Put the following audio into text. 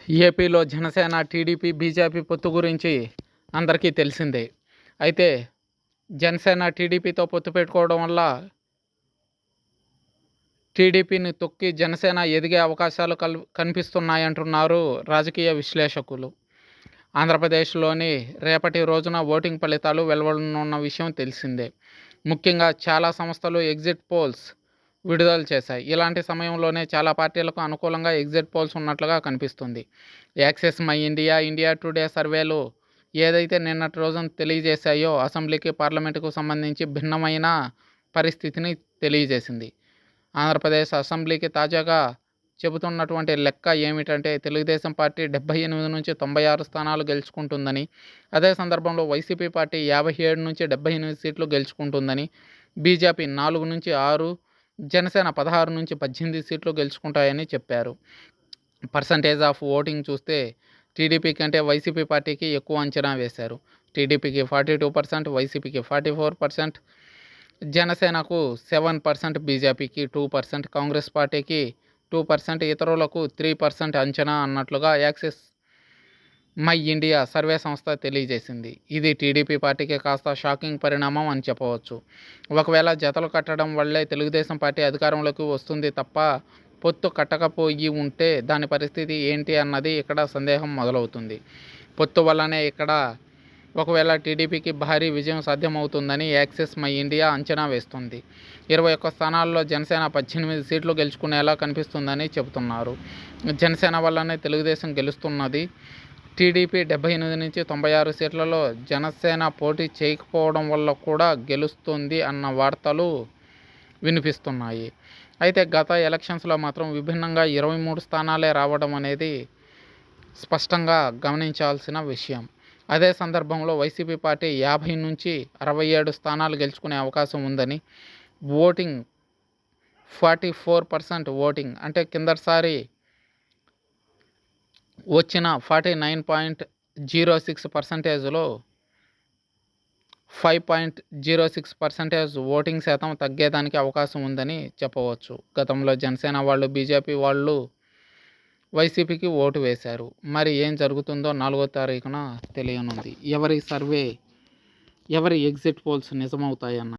ఏపీలో Janasena, TDP, BJP పొత్తు గురించి అందరికీ తెలిసిందే. అయితే జనసేన టీడీపీతో పొత్తు పెట్టుకోవడం వల్ల టీడీపీని తొక్కి జనసేన ఎదిగే అవకాశాలు కనిపిస్తున్నాయంటున్నారు రాజకీయ విశ్లేషకులు. ఆంధ్రప్రదేశ్లోని రేపటి రోజున ఓటింగ్ ఫలితాలు వెలువడనున్న విషయం తెలిసిందే. ముఖ్యంగా చాలా సంస్థలు ఎగ్జిట్ పోల్స్ విడుదల చేశాయి. ఇలాంటి సమయంలోనే చాలా పార్టీలకు అనుకూలంగా ఎగ్జిట్ పోల్స్ ఉన్నట్లుగా కనిపిస్తుంది. Access my India, India today సర్వేలు ఏదైతే నిన్నటి రోజున తెలియజేశాయో అసెంబ్లీకి, పార్లమెంటుకు సంబంధించి భిన్నమైన పరిస్థితిని తెలియజేసింది. ఆంధ్రప్రదేశ్ అసెంబ్లీకి తాజాగా చెబుతున్నటువంటి లెక్క ఏమిటంటే తెలుగుదేశం పార్టీ 78 నుంచి 96 స్థానాలు గెలుచుకుంటుందని, అదే సందర్భంలో వైసీపీ పార్టీ 57 నుంచి 78 సీట్లు గెలుచుకుంటుందని, బీజేపీ 4 నుంచి 6, జనసేన 16 నుంచి 18 సీట్లు గెలుచుకుంటాయని చెప్పారు. పర్సంటేజ్ ఆఫ్ ఓటింగ్ చూస్తే టీడీపీ కంటే వైసీపీ పార్టీకి ఎక్కువ అంచనా వేశారు. టీడీపీకి 42%, వైసీపీకి 44%, జనసేనకు 7%, బీజేపీకి 2%, కాంగ్రెస్ పార్టీకి 2%, ఇతరులకు 3% అంచనా అన్నట్లుగా యాక్సెస్ మై ఇండియా సర్వే సంస్థ తెలియజేసింది. ఇది టీడీపీ పార్టీకి కాస్త షాకింగ్ పరిణామం అని చెప్పవచ్చు. ఒకవేళ జతలు కట్టడం వల్లే తెలుగుదేశం పార్టీ అధికారంలోకి వస్తుంది తప్ప పొత్తు కట్టకపోయి ఉంటే దాని పరిస్థితి ఏంటి అన్నది ఇక్కడ సందేహం మొదలవుతుంది. పొత్తు వల్లనే ఇక్కడ ఒకవేళ టీడీపీకి భారీ విజయం సాధ్యమవుతుందని యాక్సెస్ మై ఇండియా అంచనా వేస్తుంది. 21 స్థానాల్లో జనసేన 18 సీట్లు గెలుచుకునేలా కనిపిస్తుందని చెబుతున్నారు. జనసేన వల్లనే తెలుగుదేశం గెలుస్తున్నది. టీడీపీ 78 నుంచి 96 సీట్లలో జనసేన పోటీ చేయకపోవడం వల్ల కూడా గెలుస్తుంది అన్న వార్తలు వినిపిస్తున్నాయి. అయితే గత ఎలక్షన్స్లో మాత్రం విభిన్నంగా 23 స్థానాలే రావడం అనేది స్పష్టంగా గమనించాల్సిన విషయం. అదే సందర్భంలో వైసీపీ పార్టీ 50 నుంచి 67 స్థానాలు గెలుచుకునే అవకాశం ఉందని, ఓటింగ్ 44% ఓటింగ్ అంటే కిందసారి వచ్చిన 49.06%లో 5.06% ఓటింగ్ శాతం తగ్గేదానికి అవకాశం ఉందని చెప్పవచ్చు. గతంలో జనసేన వాళ్ళు, బీజేపీ వాళ్ళు వైసీపీకి ఓటు వేశారు. మరి ఏం జరుగుతుందో 4వ తారీఖున తెలియనుంది. ఎవరి ఎగ్జిట్ పోల్స్ నిజమవుతాయన్న